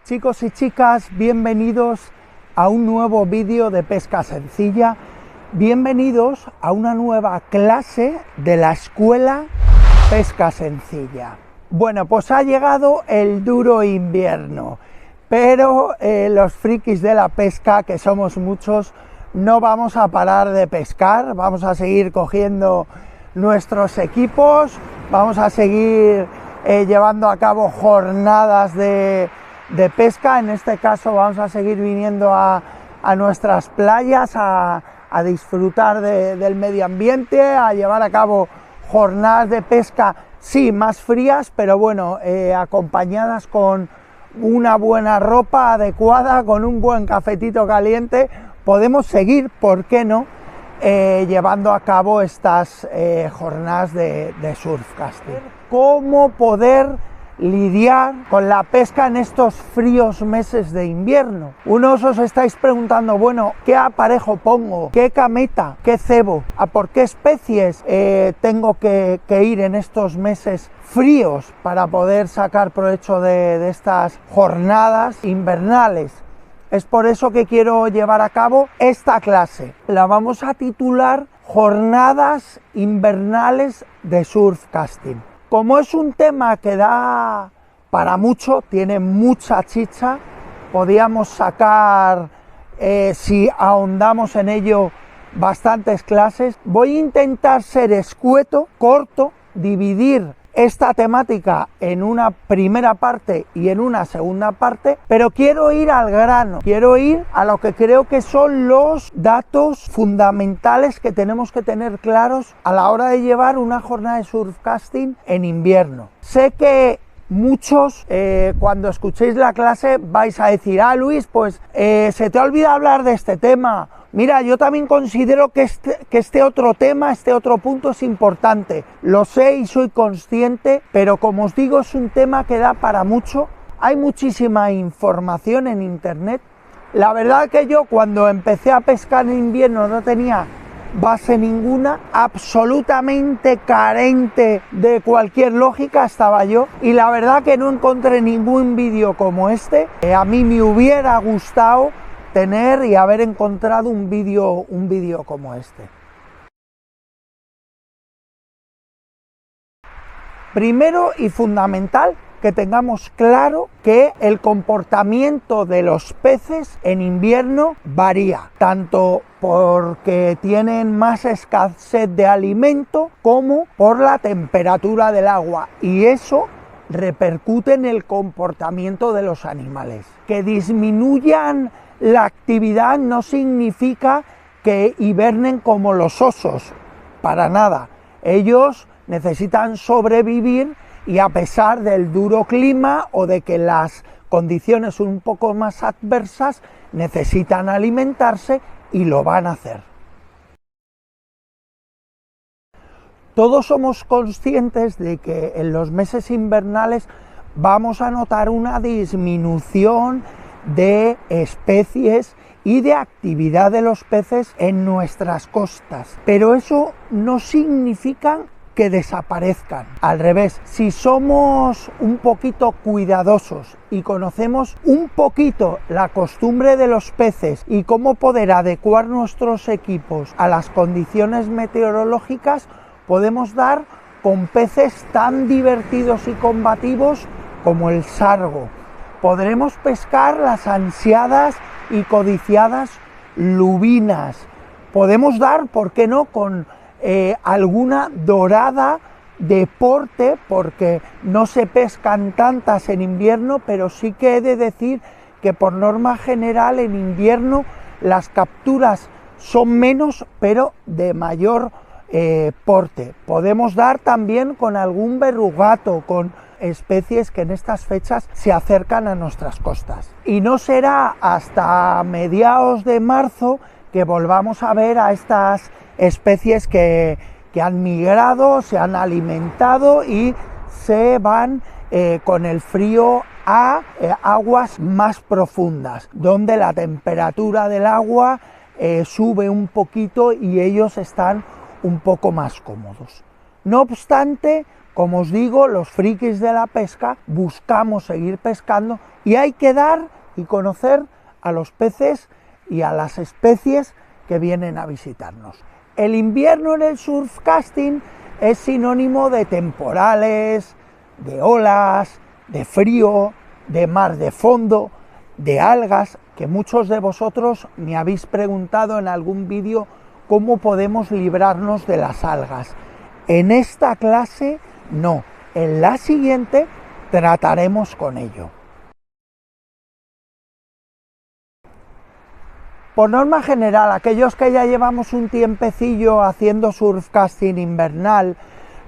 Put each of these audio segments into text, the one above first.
Chicos y chicas, bienvenidos a un nuevo vídeo de pesca sencilla. Bienvenidos a una nueva clase de la escuela Pesca Sencilla. Bueno, pues ha llegado el duro invierno, pero los frikis de la pesca, que somos muchos, no vamos a parar de pescar. Vamos a seguir cogiendo nuestros equipos, vamos a seguir llevando a cabo jornadas de pesca. En este caso vamos a seguir viniendo a nuestras playas a disfrutar del medio ambiente, a llevar a cabo jornadas de pesca, sí, más frías, pero bueno, acompañadas con una buena ropa adecuada, con un buen cafetito caliente. Podemos seguir, ¿por qué no?, llevando a cabo estas jornadas de surfcasting. ¿Cómo poder lidiar con la pesca en estos fríos meses de invierno? Unos os estáis preguntando, bueno, ¿qué aparejo pongo? ¿Qué cameta? ¿Qué cebo? ¿A por qué especies tengo que ir en estos meses fríos para poder sacar provecho de estas jornadas invernales? Es por eso que quiero llevar a cabo esta clase. La vamos a titular Jornadas Invernales de Surfcasting. Como es un tema que da para mucho, tiene mucha chicha, podíamos sacar, si ahondamos en ello, bastantes clases. Voy a intentar ser escueto, corto, dividir esta temática en una primera parte y en una segunda parte, pero quiero ir al grano, quiero ir a lo que creo que son los datos fundamentales que tenemos que tener claros a la hora de llevar una jornada de surfcasting en invierno. Sé que muchos, cuando escuchéis la clase, vais a decir, Luis, pues se te ha olvidado hablar de este tema. Mira, yo también considero que este otro tema, este otro punto es importante. Lo sé y soy consciente, pero como os digo, es un tema que da para mucho. Hay muchísima información en internet. La verdad que yo, cuando empecé a pescar en invierno, no tenía base ninguna, absolutamente carente de cualquier lógica estaba yo, y la verdad que no encontré ningún vídeo como este. A mí me hubiera gustado tener y haber encontrado un vídeo como este. Primero y fundamental, que tengamos claro que el comportamiento de los peces en invierno varía, tanto porque tienen más escasez de alimento como por la temperatura del agua, y eso repercute en el comportamiento de los animales. Que disminuyan la actividad no significa que hibernen como los osos, para nada. Ellos necesitan sobrevivir, y a pesar del duro clima o de que las condiciones son un poco más adversas, necesitan alimentarse y lo van a hacer. Todos somos conscientes de que en los meses invernales vamos a notar una disminución de especies y de actividad de los peces en nuestras costas, pero eso no significa que desaparezcan. Al revés, si somos un poquito cuidadosos y conocemos un poquito la costumbre de los peces y cómo poder adecuar nuestros equipos a las condiciones meteorológicas, podemos dar con peces tan divertidos y combativos como el sargo. Podremos pescar las ansiadas y codiciadas lubinas. Podemos dar, ¿por qué no?, con alguna dorada de porte, porque no se pescan tantas en invierno, pero sí que he de decir que por norma general en invierno las capturas son menos, pero de mayor porte. Podemos dar también con algún verrugato, con especies que en estas fechas se acercan a nuestras costas. Y no será hasta mediados de marzo que volvamos a ver a estas especies que han migrado, se han alimentado y se van con el frío a aguas más profundas, donde la temperatura del agua sube un poquito y ellos están un poco más cómodos. No obstante, como os digo, los frikis de la pesca buscamos seguir pescando y hay que dar y conocer a los peces y a las especies que vienen a visitarnos. El invierno en el surfcasting es sinónimo de temporales, de olas, de frío, de mar de fondo, de algas, que muchos de vosotros me habéis preguntado en algún vídeo cómo podemos librarnos de las algas. En esta clase no, en la siguiente trataremos con ello. Por norma general, aquellos que ya llevamos un tiempecillo haciendo surfcasting invernal,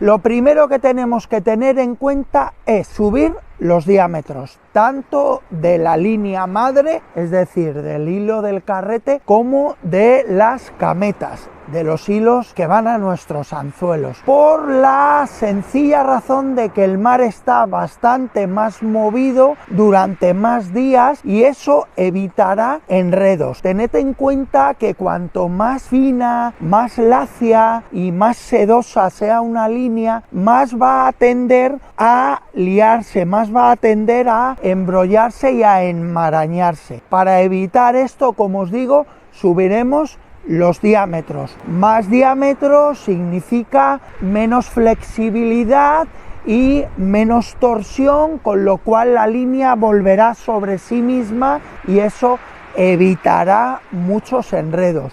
lo primero que tenemos que tener en cuenta es subir los diámetros, tanto de la línea madre, es decir, del hilo del carrete, como de las cametas, de los hilos que van a nuestros anzuelos, por la sencilla razón de que el mar está bastante más movido durante más días y eso evitará enredos. Tened en cuenta que cuanto más fina, más lacia y más sedosa sea una línea, más va a tender a liarse, más va a tender a embrollarse y a enmarañarse. Para evitar esto, como os digo, subiremos los diámetros. Más diámetro significa menos flexibilidad y menos torsión, con lo cual la línea volverá sobre sí misma y eso evitará muchos enredos.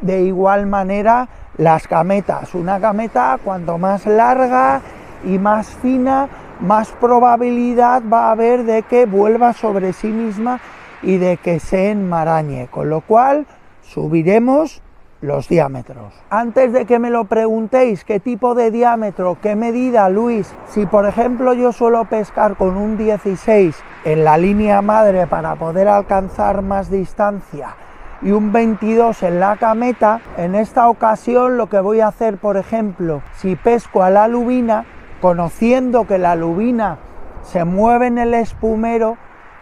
De igual manera, las cametas. Una cameta, cuanto más larga y más fina, más probabilidad va a haber de que vuelva sobre sí misma y de que se enmarañe, con lo cual subiremos los diámetros. Antes de que me lo preguntéis, ¿qué tipo de diámetro? ¿Qué medida, Luis? Si por ejemplo yo suelo pescar con un 16 en la línea madre para poder alcanzar más distancia y un 22 en la cameta, en esta ocasión lo que voy a hacer, por ejemplo, si pesco a la lubina, conociendo que la lubina se mueve en el espumero,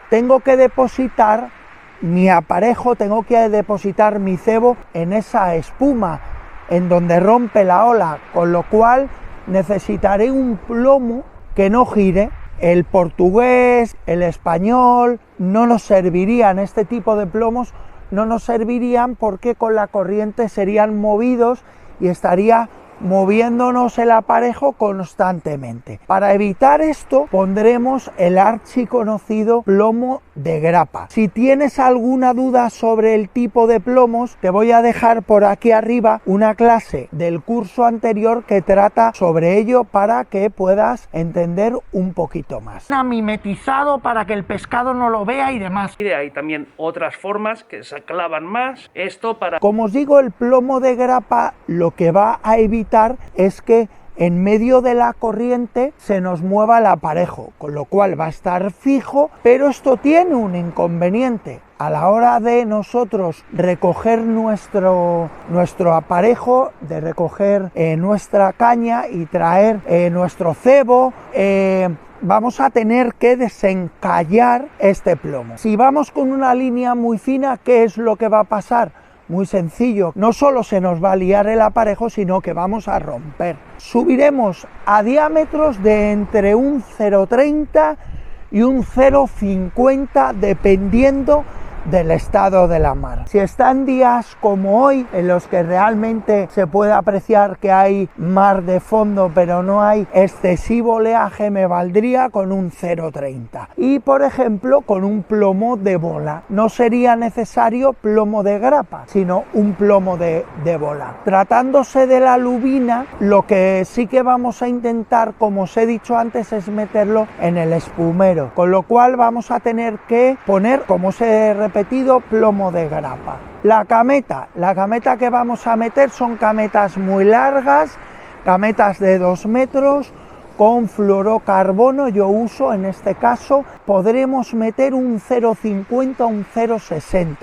tengo que depositar mi aparejo, tengo que depositar mi cebo en esa espuma, en donde rompe la ola, con lo cual necesitaré un plomo que no gire. El portugués, el español no nos servirían, este tipo de plomos no nos servirían porque con la corriente serían movidos y estaría moviéndonos el aparejo constantemente. Para evitar esto pondremos el archiconocido plomo de grapa. Si tienes alguna duda sobre el tipo de plomos, te voy a dejar por aquí arriba una clase del curso anterior que trata sobre ello para que puedas entender un poquito más. Mimetizado para que el pescado no lo vea y demás. Hay también otras formas que se clavan más. Esto para... Como os digo, el plomo de grapa lo que va a evitar es que en medio de la corriente se nos mueva el aparejo, con lo cual va a estar fijo, pero esto tiene un inconveniente. A la hora de nosotros recoger nuestro aparejo, de recoger nuestra caña y traer nuestro cebo, vamos a tener que desencallar este plomo. Si vamos con una línea muy fina, ¿qué es lo que va a pasar? Muy sencillo, no solo se nos va a liar el aparejo, sino que vamos a romper. Subiremos a diámetros de entre un 0,30 y un 0,50 dependiendo del estado de la mar. Si están días como hoy, en los que realmente se puede apreciar que hay mar de fondo pero no hay excesivo oleaje, me valdría con un 0,30 y por ejemplo con un plomo de bola. No sería necesario plomo de grapa, sino un plomo de bola. Tratándose de la lubina, lo que sí que vamos a intentar, como os he dicho antes, es meterlo en el espumero, con lo cual vamos a tener que poner, como os he repetido, plomo de grapa. La cameta que vamos a meter son cametas muy largas, cametas de 2 metros con fluorocarbono. Yo uso, en este caso, podremos meter un 0,50 o un 0,60.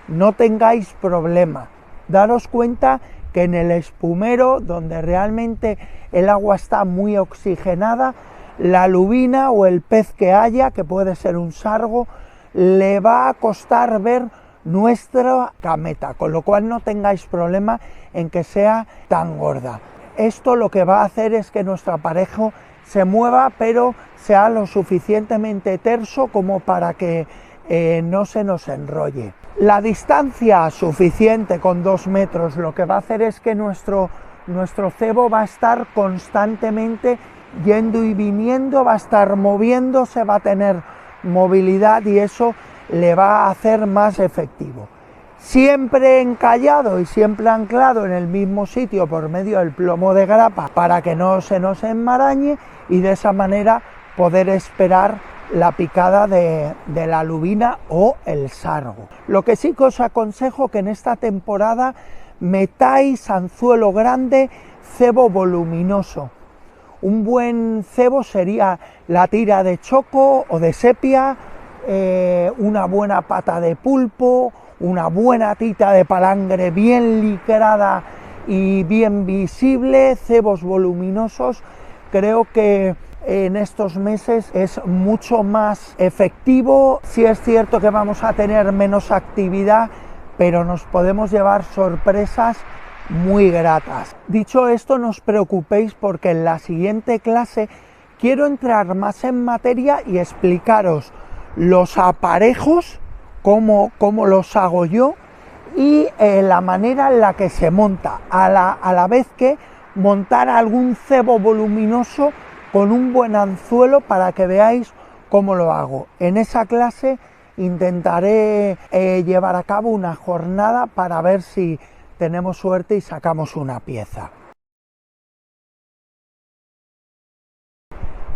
No tengáis problema. Daros cuenta que en el espumero, donde realmente el agua está muy oxigenada, la lubina o el pez que haya, que puede ser un sargo, le va a costar ver nuestra cameta, con lo cual no tengáis problema en que sea tan gorda. esto lo que va a hacer es que nuestro aparejo se mueva, pero sea lo suficientemente terso como para que no se nos enrolle. La distancia suficiente con 2 metros lo que va a hacer es que nuestro cebo va a estar constantemente yendo y viniendo, va a estar moviéndose, va a tener movilidad y eso le va a hacer más efectivo. Siempre encallado y siempre anclado en el mismo sitio por medio del plomo de grapa para que no se nos enmarañe y de esa manera poder esperar la picada de la lubina o el sargo. Lo que sí que os aconsejo que en esta temporada metáis anzuelo grande, cebo voluminoso. Un buen cebo sería la tira de choco o de sepia, una buena pata de pulpo, una buena tita de palangre bien licrada y bien visible, cebos voluminosos. Creo que en estos meses es mucho más efectivo. Sí es cierto que vamos a tener menos actividad, pero nos podemos llevar sorpresas muy gratas. Dicho esto, no os preocupéis porque en la siguiente clase quiero entrar más en materia y explicaros los aparejos, cómo los hago yo y la manera en la que se monta, a la vez que montar algún cebo voluminoso con un buen anzuelo para que veáis cómo lo hago. En esa clase intentaré llevar a cabo una jornada para ver si tenemos suerte y sacamos una pieza.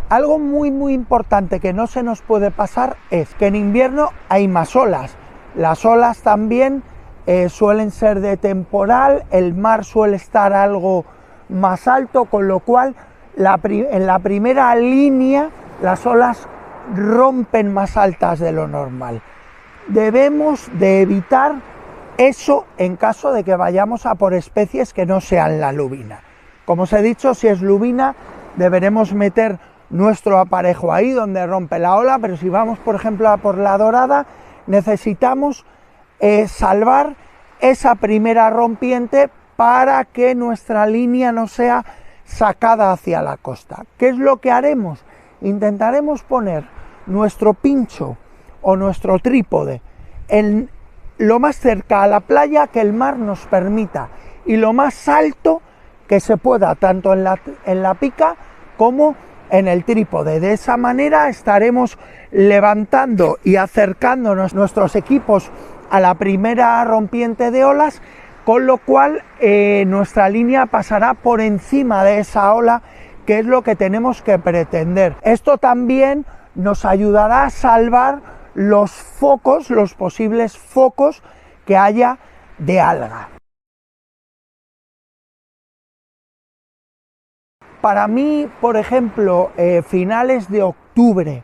Algo muy importante que no se nos puede pasar es que en invierno hay más olas. Las olas también suelen ser de temporal, el mar suele estar algo más alto, con lo cual en la primera línea las olas rompen más altas de lo normal. Debemos de evitar eso en caso de que vayamos a por especies que no sean la lubina. Como os he dicho, si es lubina deberemos meter nuestro aparejo ahí donde rompe la ola, pero si vamos por ejemplo a por la dorada necesitamos salvar esa primera rompiente para que nuestra línea no sea sacada hacia la costa. ¿Qué es lo que haremos? Intentaremos poner nuestro pincho o nuestro trípode en lo más cerca a la playa que el mar nos permita y lo más alto que se pueda, tanto en la pica como en el trípode. De esa manera estaremos levantando y acercándonos nuestros equipos a la primera rompiente de olas, con lo cual nuestra línea pasará por encima de esa ola, que es lo que tenemos que pretender. Esto también nos ayudará a salvar los focos, los posibles focos que haya de alga. Para mí, por ejemplo, finales de octubre,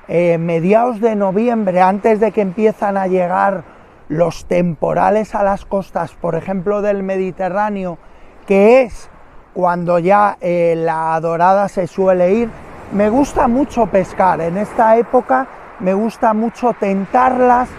mediados de noviembre, antes de que empiezan a llegar los temporales a las costas, por ejemplo del Mediterráneo, que es cuando ya la dorada se suele ir, me gusta mucho pescar. En esta época me gusta mucho tentarlas,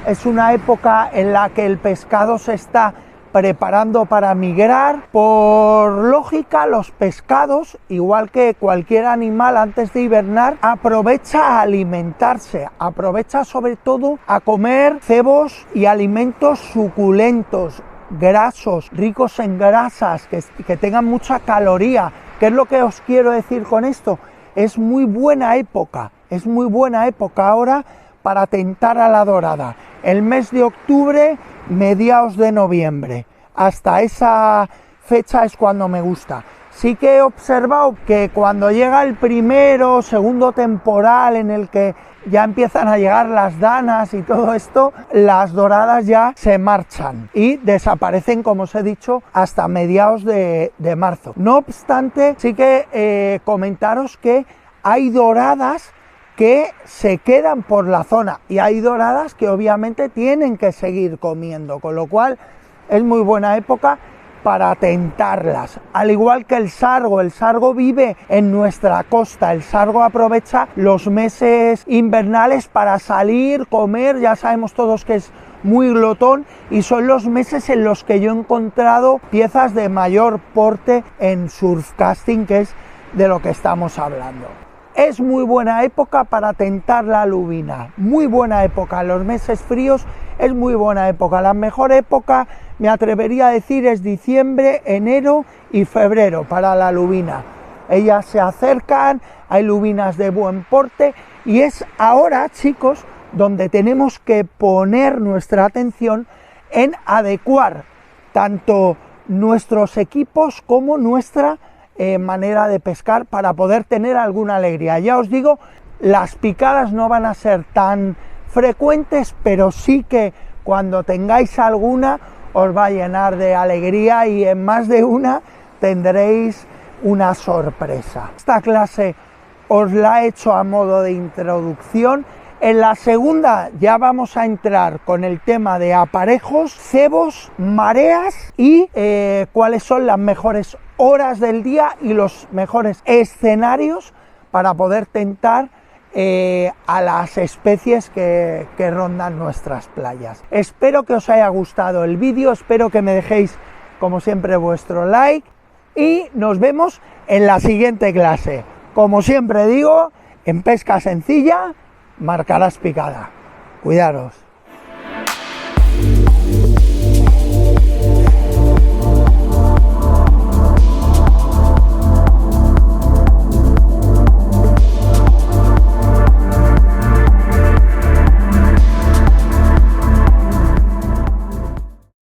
es una época en la que el pescado se está preparando para migrar. Por lógica, los pescados, igual que cualquier animal antes de hibernar, aprovecha a alimentarse, aprovecha sobre todo a comer cebos y alimentos suculentos, grasos, ricos en grasas, que tengan mucha caloría. ¿Qué es lo que os quiero decir con esto? Es muy buena época ahora para tentar a la dorada. El mes de octubre, mediados de noviembre, hasta esa fecha es cuando me gusta. Sí que he observado que cuando llega el primero o segundo temporal en el que ya empiezan a llegar las danas y todo esto, las doradas ya se marchan y desaparecen, como os he dicho, hasta mediados de marzo. No obstante, sí que comentaros que hay doradas que se quedan por la zona y hay doradas que obviamente tienen que seguir comiendo, con lo cual es muy buena época para tentarlas. Al igual que el sargo vive en nuestra costa, el sargo aprovecha los meses invernales para salir, comer. Ya sabemos todos que es muy glotón, y son los meses en los que yo he encontrado piezas de mayor porte en surfcasting, que es de lo que estamos hablando. Es muy buena época para tentar la lubina, muy buena época. En los meses fríos es muy buena época. La mejor época, me atrevería a decir, es diciembre, enero y febrero para la lubina. Ellas se acercan, hay lubinas de buen porte, y es ahora, chicos, donde tenemos que poner nuestra atención en adecuar tanto nuestros equipos como nuestra manera de pescar para poder tener alguna alegría. Ya os digo, las picadas no van a ser tan frecuentes, pero sí que cuando tengáis alguna os va a llenar de alegría, y en más de una tendréis una sorpresa. Esta clase os la he hecho a modo de introducción. En la segunda ya vamos a entrar con el tema de aparejos, cebos, mareas y cuáles son las mejores horas del día y los mejores escenarios para poder tentar a las especies que rondan nuestras playas. Espero que os haya gustado el vídeo, espero que me dejéis como siempre vuestro like y nos vemos en la siguiente clase. Como siempre digo, en pesca sencilla, marcarás picada. Cuidaros.